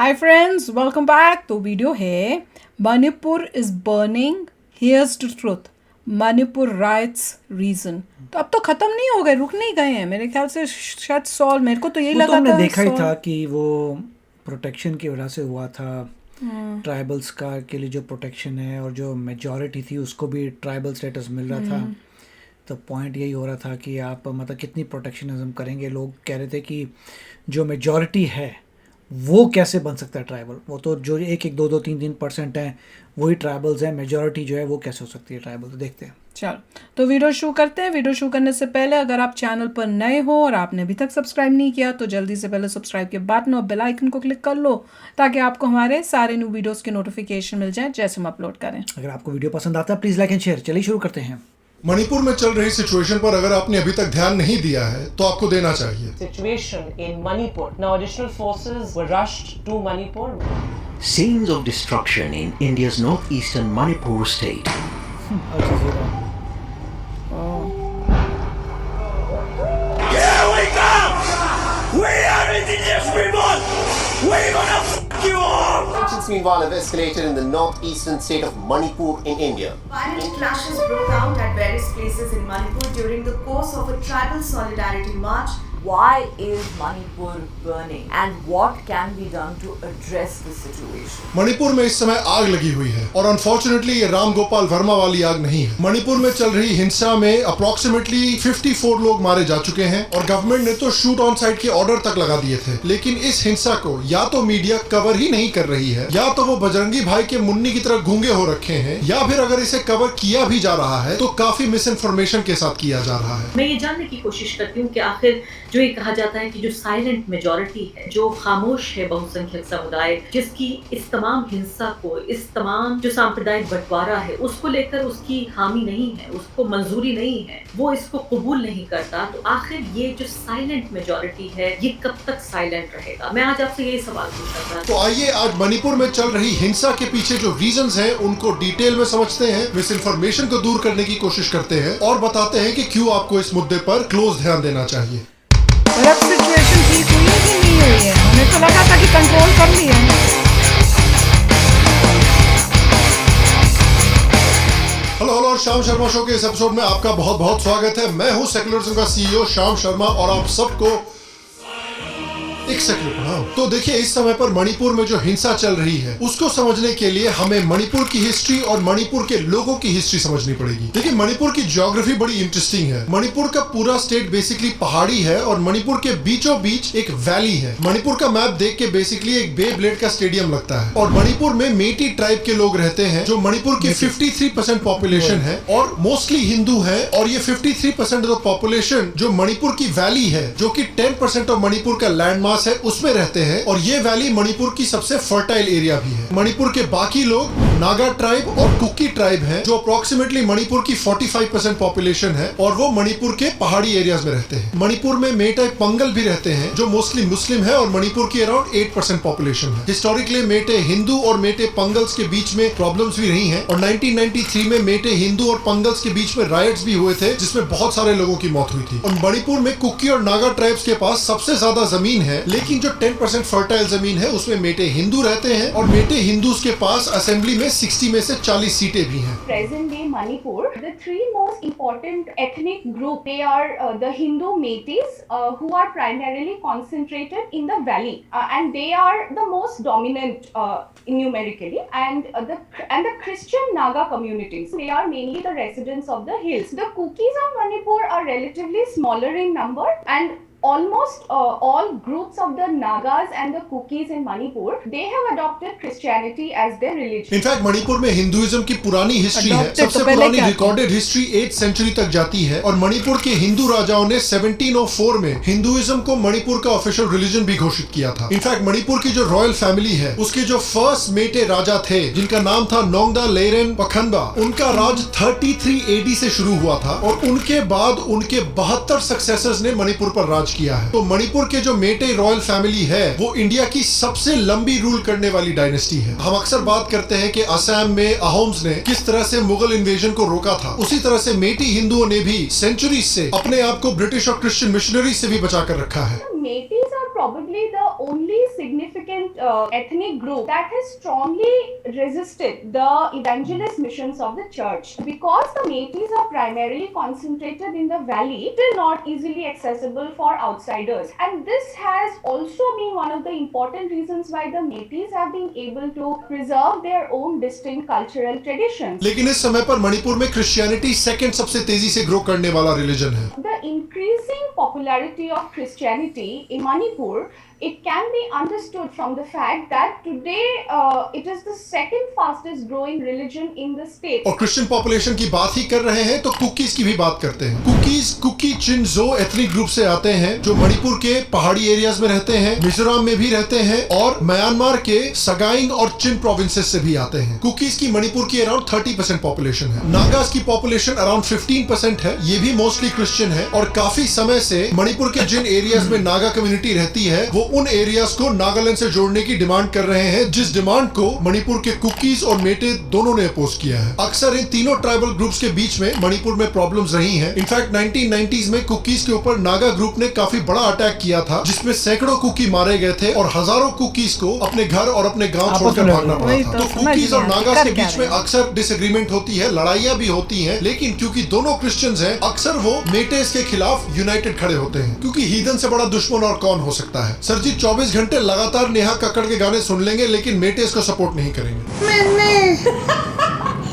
हाय friends, welcome back. तो video है Manipur is burning, here's to truth, Manipur riots reason. तो अब तो खत्म नहीं हो गए, रुक नहीं गए हैं मेरे ख्याल से, शायद सॉल्व, मेरे को तो यही वो लगा तो हमने था देखा ही solve। था कि वो प्रोटेक्शन की वजह से हुआ था। ट्राइबल्स का के लिए जो प्रोटेक्शन है और जो मेजॉरिटी थी उसको भी ट्राइबल स्टेटस मिल रहा था। तो पॉइंट यही हो रहा था कि आप मतलब कितनी प्रोटेक्शनिज्म करेंगे। लोग कह रहे थे कि जो मेजॉरिटी है वो कैसे बन सकता है ट्राइबल, वो तो जो एक एक दो दो तीन तीन परसेंट हैं वही ट्राइबल्स हैं, मेजॉरिटी जो है वो कैसे हो सकती है ट्राइबल। तो देखते हैं। चलो तो वीडियो शुरू करते हैं। वीडियो शुरू करने से पहले अगर आप चैनल पर नए हो और आपने अभी तक सब्सक्राइब नहीं किया तो जल्दी से पहले सब्सक्राइब के बटन और बेल आइकन को क्लिक कर लो ताकि आपको हमारे सारे न्यू वीडियोस के नोटिफिकेशन मिल जाएं जैसे हम अपलोड करें। अगर आपको वीडियो पसंद आता है प्लीज़ लाइक एंड शेयर। चलिए शुरू करते हैं। मणिपुर में चल रही सिचुएशन पर अगर आपने अभी तक ध्यान नहीं दिया है तो आपको देना चाहिए। Situation in Manipur. Now additional forces were rushed to Manipur. Scenes of destruction in India's northeastern Manipur state. Here we come! We are indigenous people! We're gonna f*** you all! Tensions meanwhile have escalated in the northeastern state of Manipur in India. Violent clashes broke out at various places in Manipur during the course of a tribal solidarity march. Why is Manipur burning and what can be done to address the situation? Manipur में इस समय आग लगी हुई है और unfortunately ये राम गोपाल वर्मा वाली आग नहीं है। मणिपुर में चल रही हिंसा में अप्रोक्सीमेटली 54 लोग मारे जा चुके हैं और गवर्नमेंट ने तो शूट ऑन साइट के ऑर्डर तक लगा दिए थे। लेकिन इस हिंसा को या तो मीडिया कवर ही नहीं कर रही है या तो वो बजरंगी भाई के मुन्नी की तरह गूंगे हो रखे हैं या फिर अगर इसे कवर किया भी जा रहा है तो काफी मिस इन्फॉर्मेशन के साथ किया जा रहा है। मैं ये जानने की कोशिश करती हूँ कि आखिर जो ये कहा जाता है कि जो साइलेंट मेजॉरिटी है, जो खामोश है बहुसंख्यक समुदाय, जिसकी इस तमाम हिंसा को, इस तमाम जो सांप्रदायिक बंटवारा है उसको लेकर उसकी हामी नहीं है, उसको मंजूरी नहीं है, वो इसको कबूल नहीं करता, तो आखिर ये जो साइलेंट मेजॉरिटी है ये कब तक साइलेंट रहेगा? मैं आज आपसे यही सवाल पूछना चाहता हूँ। तो आइए आज मणिपुर में चल रही हिंसा के पीछे जो रीजंस हैं उनको डिटेल में समझते हैं, मिस इन्फॉर्मेशन को दूर करने की कोशिश करते हैं और बताते हैं कि क्यों आपको इस मुद्दे पर क्लोज ध्यान देना चाहिए। और अब सिचुएशन ठीक हुई है कि नहीं हुई है? हमें तो लगा था कि कंट्रोल कर लिया है। हेलो और शाम शर्मा शो के इस एपिसोड में आपका बहुत बहुत स्वागत है। मैं हूं सेक्युलरिज्म का सीईओ शाम शर्मा और आप सबको एक सेकंड प्रणाम। तो देखिए इस समय पर मणिपुर में जो हिंसा चल रही है उसको समझने के लिए हमें मणिपुर की हिस्ट्री और मणिपुर के लोगों की हिस्ट्री समझनी पड़ेगी। देखिए मणिपुर की ज्योग्राफी बड़ी इंटरेस्टिंग है। मणिपुर का पूरा स्टेट बेसिकली पहाड़ी है और मणिपुर के बीचों बीच एक वैली है। मणिपुर का मैप देख के बेसिकली एक बे ब्लेड का स्टेडियम लगता है और मणिपुर में मेटी ट्राइब के लोग रहते हैं जो मणिपुर की 53% पॉपुलेशन है और मोस्टली हिंदू है। और ये 53% ऑफ पॉपुलेशन जो मणिपुर की वैली है जो कि 10% ऑफ मणिपुर का लैंड है उसमें रहते हैं और ये वैली मणिपुर की सबसे फर्टाइल एरिया भी है। मणिपुर के बाकी लोग नागा ट्राइब और कुकी ट्राइब हैं जो अप्रोक्सीमेटली मणिपुर की 45% पॉपुलेशन है और वो मणिपुर के पहाड़ी एरियाज में रहते हैं। मणिपुर में मेटे पंगल भी रहते हैं जो मोस्टली मुस्लिम है और मणिपुर की अराउंड 8% पॉपुलेशन है। हिस्टोरिकली मेटे हिंदू और मेटे पंगल्स के बीच में प्रॉब्लम्स भी रही हैं और 1993 में मेटे हिंदू और पंगल्स के बीच में राइट्स भी हुए थे जिसमें बहुत सारे लोगों की मौत हुई थी। और मणिपुर में कुकी और नागा ट्राइब्स के पास सबसे ज्यादा जमीन है लेकिन जो 10% फर्टाइल जमीन है उसमें मेटे हिंदू रहते हैं और मेटे हिंदूज के पास असेंबली में 60 में से 40 सीटें भी हैं। Present day Manipur, the three most important ethnic group, they are the Hindu Metis who are primarily concentrated in the valley and they are the most dominant numerically and the Christian Naga communities, they are mainly the residents of the hills. The Kukis of Manipur are relatively smaller in number and almost all groups of the Nagas and the Kukis in Manipur, they have adopted Christianity as their religion. In fact, Manipur में Hinduism की पुरानी history है। सबसे पुरानी recorded history 8th century तक जाती है और मणिपुर के हिंदू राजाओं ने 1704 में हिंदुइज्म को मणिपुर का ऑफिशियल रिलीजन भी घोषित किया था। इनफैक्ट मणिपुर की जो रॉयल फैमिली है उसके जो फर्स्ट मेटे राजा थे जिनका नाम था नोंगदा लेरेन पखनबा, उनका राज 33 AD से शुरू हुआ था और उनके बाद उनके 72 सक्सेसर्स ने मणिपुर पर राज किया है। तो मणिपुर के जो मेटे रॉयल फैमिली है वो इंडिया की सबसे लंबी रूल करने वाली डायनेस्टी है। हम अक्सर बात करते हैं कि असम में अहोम्स ने किस तरह से मुगल इन्वेजन को रोका था, उसी तरह से मेटी हिंदुओं ने भी सेंचुरी से अपने आप को ब्रिटिश और क्रिश्चियन मिशनरी से भी बचा कर रखा है। Metis are probably the only significant ethnic group that has strongly resisted the evangelist missions of the church. Because the Métis are primarily concentrated in the valley, still not easily accessible for outsiders. And this has also been one of the important reasons why the Métis have been able to preserve their own distinct cultural traditions. लेकिन इस समय पर मणिपुर में Christianity second सबसे तेजी से grow करने वाला रिलीजन है। The increasing popularity of Christianity in Manipur, it can be understood from the fact that today it is the second fastest growing religion in the state. और क्रिश्चियन पॉपुलेशन की बात ही कर रहे हैं तो कुकीज की भी बात करते हैं। कुकीज कुकी चिनजो एथनिक ग्रुप से आते हैं जो मणिपुर के पहाड़ी एरियाज में रहते हैं, मिजोरम में भी रहते हैं और म्यांमार के सगाइंग और चिन प्रोविंसेस से भी आते हैं। कुकीज की मणिपुर की अराउंड 30% पॉपुलेशन है। नागाज की पॉपुलेशन अराउंड 15% है, ये भी मोस्टली क्रिश्चियन है और काफी समय से मणिपुर के जिन एरियाज में नागा कम्युनिटी रहती है वो उन एरियाज को नागालैंड से जोड़ने की डिमांड कर रहे हैं, जिस डिमांड को मणिपुर के कुकीज और मेटे दोनों ने अपोज किया है। अक्सर इन तीनों ट्राइबल ग्रुप्स के बीच में मणिपुर में प्रॉब्लम्स रही हैं। इनफैक्ट 1990s में कुकीज के ऊपर नागा ग्रुप ने काफी बड़ा अटैक किया था जिसमें सैकड़ों कुकी मारे गए थे और हजारों कुकीज को अपने घर और अपने गांव छोड़कर भागना पड़ा था। तो कुकीज और नागास के बीच में अक्सर डिसएग्रीमेंट होती है, लड़ाइयां भी होती हैं, लेकिन क्योंकि दोनों क्रिश्चियंस हैं अक्सर वो मेटेस के खिलाफ यूनाइटेड खड़े होते हैं, क्योंकि हीदन से बड़ा दुश्मन और कौन हो सकता है। सर जी 24 घंटे लगातार नेहा कक्कड़ के गाने सुन लेंगे लेकिन मेटेस को सपोर्ट नहीं करेंगे।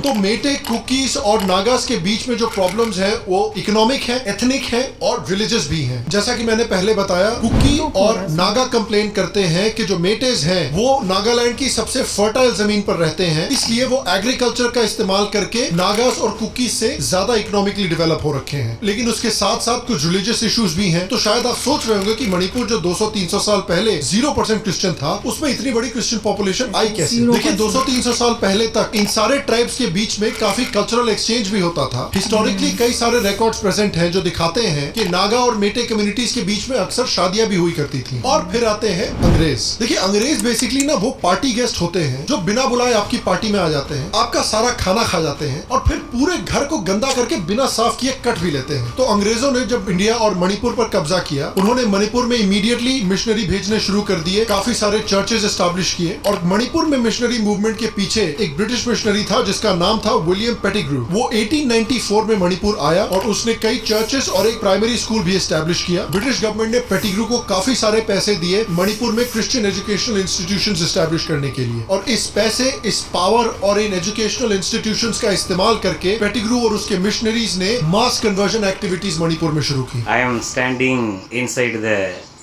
तो मेटे, कुकीज और नागास के बीच में जो प्रॉब्लम्स हैं वो इकोनॉमिक है, एथनिक है और रिलीजियस भी हैं। जैसा कि मैंने पहले बताया, कुकी और नागा कंप्लेन करते हैं कि जो मेटेज हैं वो नागालैंड की सबसे फर्टाइल जमीन पर रहते हैं, इसलिए वो एग्रीकल्चर का इस्तेमाल करके नागास और कुकीज से ज्यादा इकोनॉमिकली डेवलप हो रखे हैं। लेकिन उसके साथ साथ कुछ रिलीजियस इश्यूज भी हैं। तो शायद आप सोच रहे होंगे कि मणिपुर जो 200-300 साल पहले 0% क्रिश्चियन था, उसमें इतनी बड़ी क्रिश्चियन पॉपुलेशन आई कैसे? देखिए 200-300 साल पहले तक इन सारे ट्राइब्स के बीच में काफी कल्चरल एक्सचेंज भी होता था। हिस्टोरिकली कई सारे रिकॉर्ड्स प्रेजेंट हैं जो दिखाते हैं कि नागा और मेटे कम्युनिटीज के बीच में अक्सर शादियां भी हुई करती थी। और फिर आते हैं अंग्रेज। देखिए अंग्रेज बेसिकली ना वो पार्टी गेस्ट होते हैं जो बिना बुलाए आपकी पार्टी में आ जाते हैं, आपका सारा खाना खा जाते हैं और फिर पूरे घर को गंदा करके बिना साफ किए कट भी लेते हैं। तो अंग्रेजों ने जब इंडिया और मणिपुर पर कब्जा किया, उन्होंने मणिपुर में इमीडिएटली मिशनरी भेजने शुरू कर दिए, काफी सारे चर्चेज एस्टैब्लिश किए और मणिपुर में मिशनरी मूवमेंट के पीछे एक ब्रिटिश मिशनरी था जिसका नाम था विलियम पेटिग्रू। वो 1894 में मणिपुर आया और उसने कई चर्चेस और एक प्राइमरी स्कूल भी एस्टैब्लिश किया। ब्रिटिश गवर्नमेंट ने पेटिग्रू को काफी सारे पैसे दिए मणिपुर में क्रिश्चियन एजुकेशनल इंस्टीट्यूशंस एस्टैब्लिश करने के लिए, और इस पैसे, इस पावर और इन एजुकेशनल इंस्टीट्यूशंस का इस्तेमाल करके पेटिग्रू और उसके मिशनरीज ने मास कन्वर्जन एक्टिविटीज मणिपुर में शुरू की। I am standing inside the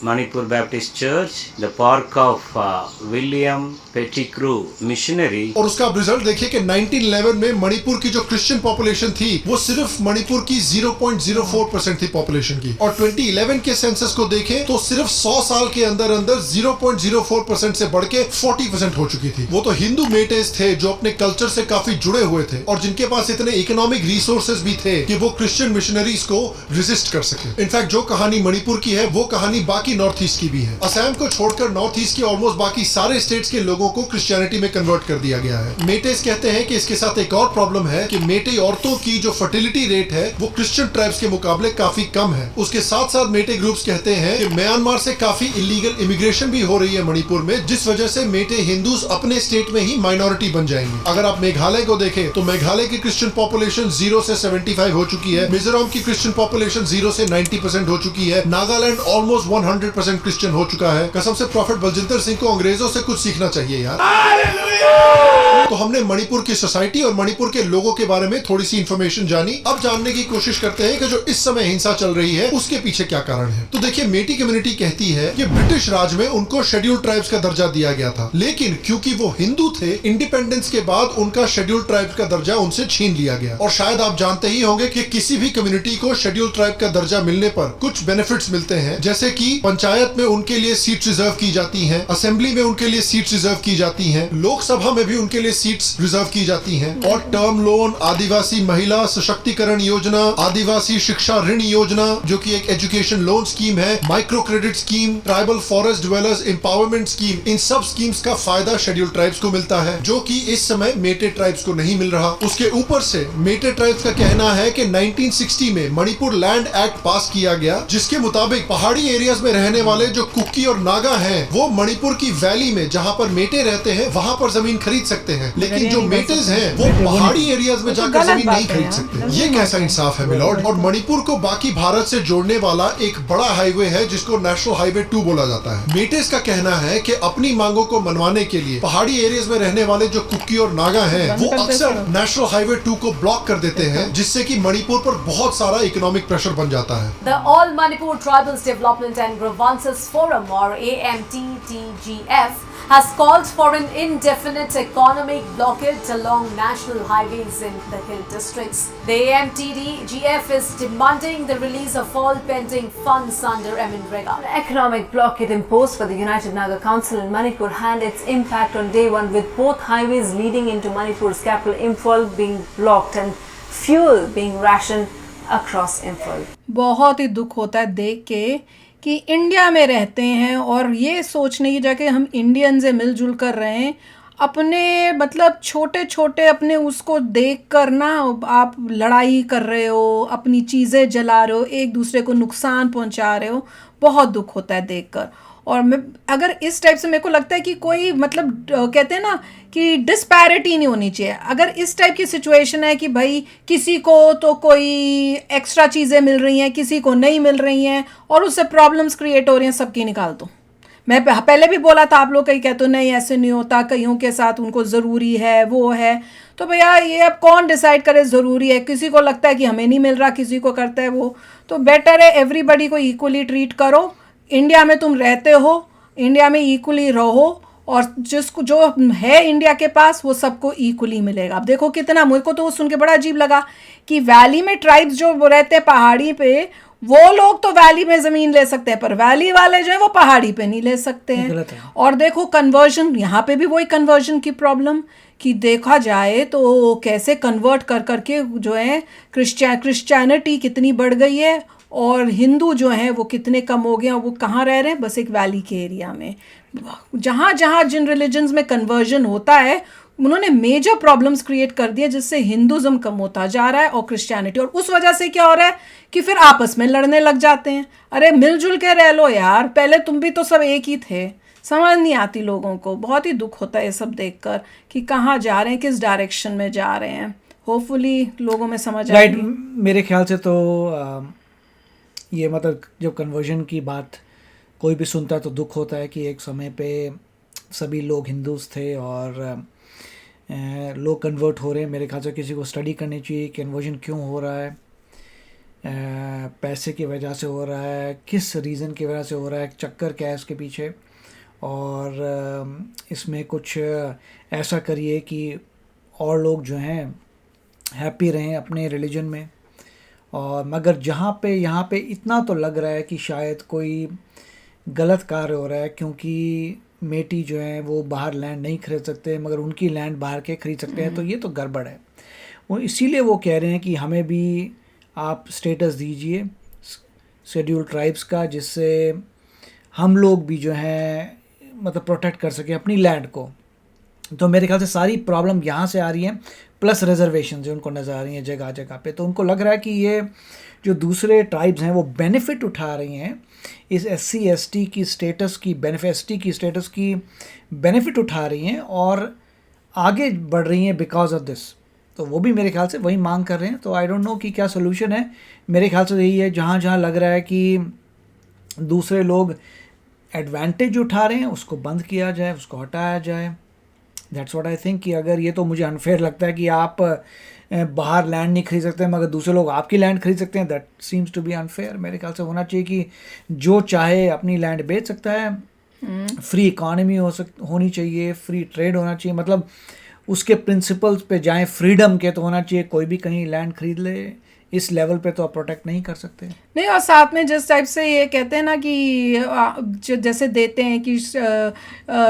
Manipur Baptist Church, the park of William Pettigrew missionary. और उसका रिजल्ट देखिए कि 1911 में मणिपुर की जो क्रिश्चियन पॉपुलेशन थी वो सिर्फ मणिपुर की 0.04% थी पॉपुलेशन की, और 2011 के सेंसस को देखें तो सिर्फ 100 साल के अंदर अंदर 0.04% से बढ़ के 40% हो चुकी थी। वो तो हिंदू मेटेस थे जो अपने कल्चर से काफी जुड़े हुए थे और जिनके पास इतने इकोनॉमिक रिसोर्सेज भी थे कि वो क्रिश्चियन मिशनरीज को रेजिस्ट कर सके। इनफैक्ट जो कहानी मणिपुर की है वो कहानी बाकी नॉर्थ ईस्ट की भी है। असम को छोड़कर नॉर्थ ईस्ट के ऑलमोस्ट बाकी सारे स्टेट्स के लोगों को क्रिश्चियनिटी में कन्वर्ट कर दिया गया है। मेटेस कहते हैं कि इसके साथ एक और प्रॉब्लम है कि मेटे औरतों की जो फर्टिलिटी रेट है वो क्रिश्चियन ट्राइब्स के मुकाबले काफी कम है। उसके साथ साथ मेटे ग्रुप्स कहते हैं कि म्यांमार से काफी इलीगल इमिग्रेशन भी हो रही है मणिपुर में, जिस वजह से मेटे हिंदूज अपने स्टेट में ही माइनॉरिटी बन जाएंगे। अगर आप मेघालय को देखें तो मेघालय की क्रिश्चियन पॉपुलेशन 0 से 75 हो चुकी है, मिजोरम की क्रिश्चियन पॉपुलेशन 0 से 90% हो चुकी है, नागालैंड ऑलमोस्ट 100% क्रिश्चियन हो चुका है। कसम से प्रॉफेट बलजिंदर सिंह को अंग्रेजों से कुछ सीखना चाहिए यार। तो हमने मणिपुर की सोसाइटी और मणिपुर के लोगों के बारे में थोड़ी सी इंफॉर्मेशन जानी। अब जानने की कोशिश करते हैं कि जो इस समय हिंसा चल रही है उसके पीछे क्या कारण है। तो देखिए मेटी कम्युनिटी कहती है कि ब्रिटिश राज में उनको शेड्यूल्ड ट्राइब्स का दर्जा दिया गया था, लेकिन क्योंकि वो हिंदू थे, इंडिपेंडेंस के बाद उनका शेड्यूल्ड ट्राइब्स का दर्जा उनसे छीन लिया गया। और शायद आप जानते ही होंगे कि किसी भी कम्युनिटी को शेड्यूल्ड ट्राइब का दर्जा मिलने पर कुछ बेनिफिट्स मिलते हैं, जैसे कि पंचायत में उनके लिए सीट्स रिजर्व की जाती हैं, असेंबली में उनके लिए सीट्स रिजर्व की जाती हैं, लोक लोकसभा में भी उनके लिए सीट्स रिजर्व की जाती हैं। और टर्म लोन, आदिवासी महिला सशक्तिकरण योजना, आदिवासी शिक्षा ऋण योजना जो कि एक एजुकेशन लोन स्कीम है, micro credit scheme, tribal forest developers empowerment scheme, इन सब स्कीम्स का फायदा शेड्यूल्ड ट्राइब्स को मिलता है, जो कि इस समय मेटे ट्राइब्स को नहीं मिल रहा। उसके ऊपर से मेटे ट्राइब्स का कहना है कि 1960 में मणिपुर लैंड एक्ट पास किया गया, जिसके मुताबिक पहाड़ी एरियाज में रहने वाले जो कुकी और नागा हैं वो मणिपुर की वैली में जहां पर मेटे रहते हैं वहां पर जमीन खरीद सकते हैं, लेकिन जो मेटेज हैं वो पहाड़ी एरियाज में जाकर जमीन नहीं खरीद सकते। ये कैसा इंसाफ है मिलॉर्ड? और मणिपुर को बाकी भारत से जोड़ने वाला एक बड़ा हाईवे है जिसको नेशनल हाईवे 2 बोला जाता है। मेटेज का कहना है कि अपनी मांगों को मनवाने के लिए पहाड़ी एरियाज में रहने वाले जो कुकी और नागा हैं वो अक्सर नेशनल हाईवे 2 को ब्लॉक कर देते हैं, जिससे कि मणिपुर पर बहुत सारा इकोनॉमिक प्रेशर बन जाता है। The All Manipur Tribals Development and Grievances Forum, or AMTTGF, has called for an indefinite economic blockade along national highways in the hill districts. The AMTTGF is demanding the release of all pending funds under MNREGA. The economic blockade imposed by the United Naga Council in Manipur had its impact on day one, with both highways leading into Manipur's capital Imphal being blocked and fuel being rationed across Imphal. बहुत ही दुख होता है देख के कि India में रहते हैं और ये सोचने की जगह हम इंडियन से मिलजुल कर रहे हैं, अपने मतलब छोटे छोटे अपने उसको देख कर ना आप लड़ाई कर रहे हो, अपनी चीज़ें जला रहे हो, एक दूसरे को नुकसान पहुंचा रहे हो। बहुत दुख होता है देखकर। और मैं अगर इस टाइप से मेरे को लगता है कि कोई मतलब कहते हैं ना कि डिस्पैरिटी नहीं होनी चाहिए। अगर इस टाइप की सिचुएशन है कि भाई किसी को तो कोई एक्स्ट्रा चीज़ें मिल रही हैं, किसी को नहीं मिल रही हैं और उससे प्रॉब्लम्स क्रिएट हो रही हैं, सबकी निकाल दो। मैं पहले भी बोला था, आप लोग कहीं कहते हो नहीं ऐसे नहीं होता, कईयों के साथ उनको ज़रूरी है वो है, तो भैया ये अब कौन डिसाइड करे ज़रूरी है? किसी को लगता है कि हमें नहीं मिल रहा, किसी को करता है वो, तो बेटर है एवरीबडी को इक्वली ट्रीट करो। इंडिया में तुम रहते हो, इंडिया में इक्वली रहो और जिसको जो है इंडिया के पास वो सबको इक्वली मिलेगा। अब देखो कितना, मुझे को तो सुन के बड़ा अजीब लगा कि वैली में ट्राइब्स जो रहते हैं पहाड़ी पे, वो लोग तो वैली में ज़मीन ले सकते हैं पर वैली वाले जो है वो पहाड़ी पे नहीं ले सकते हैं। और देखो कन्वर्जन, यहाँ पे भी वही कन्वर्जन की प्रॉब्लम कि देखा जाए तो कैसे कन्वर्ट कर करके जो है क्रिश्चियनिटी कितनी बढ़ गई है और हिंदू जो हैं वो कितने कम हो गए। और वो कहाँ रह रहे हैं? बस एक वैली के एरिया में। जहाँ जहाँ जिन रिलीजन्स में कन्वर्जन होता है उन्होंने मेजर प्रॉब्लम्स क्रिएट कर दिए, जिससे हिंदुज़म कम होता जा रहा है और क्रिश्चियनिटी। और उस वजह से क्या हो रहा है कि फिर आपस में लड़ने लग जाते हैं। अरे मिलजुल के रह लो यार, पहले तुम भी तो सब एक ही थे। समझ नहीं आती लोगों को, बहुत ही दुख होता है ये सब देखकर कि कहाँ जा रहे हैं, किस डायरेक्शन में जा रहे हैं। होपफुली लोगों में समझ आएगी। मेरे ख्याल से तो ये मतलब जब कन्वर्जन की बात कोई भी सुनता है तो दुख होता है कि एक समय पे सभी लोग हिंदूज थे और लोग कन्वर्ट हो रहे हैं। मेरे ख्याल से किसी को स्टडी करनी चाहिए कन्वर्जन क्यों हो रहा है, पैसे की वजह से हो रहा है, किस रीज़न की वजह से हो रहा है, चक्कर क्या है इसके पीछे। और इसमें कुछ ऐसा करिए कि और लोग जो हैं हैप्पी रहें अपने रिलीजन में। और मगर यहाँ पे इतना तो लग रहा है कि शायद कोई गलत कार्य हो रहा है, क्योंकि मेटी जो हैं वो बाहर लैंड नहीं खरीद सकते मगर उनकी लैंड बाहर के खरीद सकते हैं, तो ये तो गड़बड़ है। वो इसीलिए वो कह रहे हैं कि हमें भी आप स्टेटस दीजिए शेड्यूल ट्राइब्स का, जिससे हम लोग भी जो हैं मतलब प्रोटेक्ट कर सकें अपनी लैंड को। तो मेरे ख्याल से सारी प्रॉब्लम यहाँ से आ रही है, प्लस रिजर्वेशन जो उनको नज़र आ रही हैं जगह जगह पे। तो उनको लग रहा है कि ये जो दूसरे ट्राइब्स हैं वो बेनिफिट उठा रही हैं इस SC ST की स्टेटस की, ST की बेनिफिट उठा रही हैं और आगे बढ़ रही हैं बिकॉज ऑफ दिस। तो वो भी मेरे ख्याल से वही मांग कर रहे हैं। तो आई डोंट नो कि क्या सोल्यूशन है। मेरे ख्याल से यही है, जहाँ जहाँ लग रहा है कि दूसरे लोग एडवांटेज उठा रहे हैं उसको बंद किया जाए, उसको हटाया जाए। That's what I think. कि अगर ये तो मुझे अनफेयर लगता है कि आप बाहर लैंड नहीं खरीद सकते मगर दूसरे लोग आपकी लैंड खरीद सकते हैं, that seems to be unfair. मेरे ख्याल से होना चाहिए कि जो चाहे अपनी लैंड बेच सकता है, फ्री इकॉनमी होनी चाहिए, फ्री ट्रेड होना चाहिए, मतलब उसके प्रिंसिपल्स पे जाएं फ्रीडम के तो होना चाहिए। कोई भी कहीं लैंड खरीद ले, इस लेवल पे तो आप प्रोटेक्ट नहीं कर सकते। नहीं, और साथ में जिस टाइप से ये कहते हैं ना कि जैसे देते हैं कि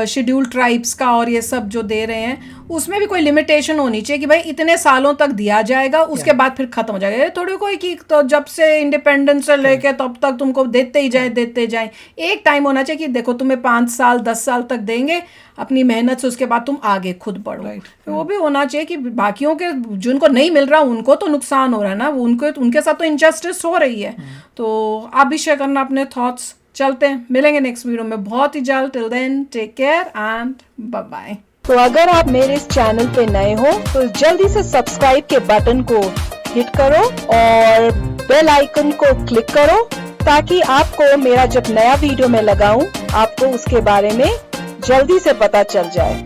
शेड्यूल ट्राइब्स का और ये सब जो दे रहे हैं उसमें भी कोई लिमिटेशन होनी चाहिए कि भाई इतने सालों तक दिया जाएगा, उसके बाद फिर खत्म हो जाएगा। ये थोड़ी कोई कि तो जब से इंडिपेंडेंस से लेके तब तक तुमको देते ही जाए। एक टाइम होना चाहिए कि देखो तुम्हें 5 साल 10 साल तक देंगे अपनी मेहनत से, उसके बाद तुम आगे खुद बढ़ो। तो वो भी होना चाहिए कि बाकियों के जिनको नहीं मिल रहा उनको तो नुकसान हो रहा है ना, उनके साथ तो इनजस्टिस हो रही है। तो आप भी शेयर करना अपने थॉट्स। चलते हैं, मिलेंगे नेक्स्ट वीडियो में बहुत ही जल्द। Till then take care and bye bye. तो अगर आप मेरे इस चैनल पे नए हो तो जल्दी से सब्सक्राइब के बटन को हिट करो और बेल आइकन को क्लिक करो ताकि आपको मेरा जब नया वीडियो मैं लगाऊं आपको उसके बारे में जल्दी से पता चल जाए।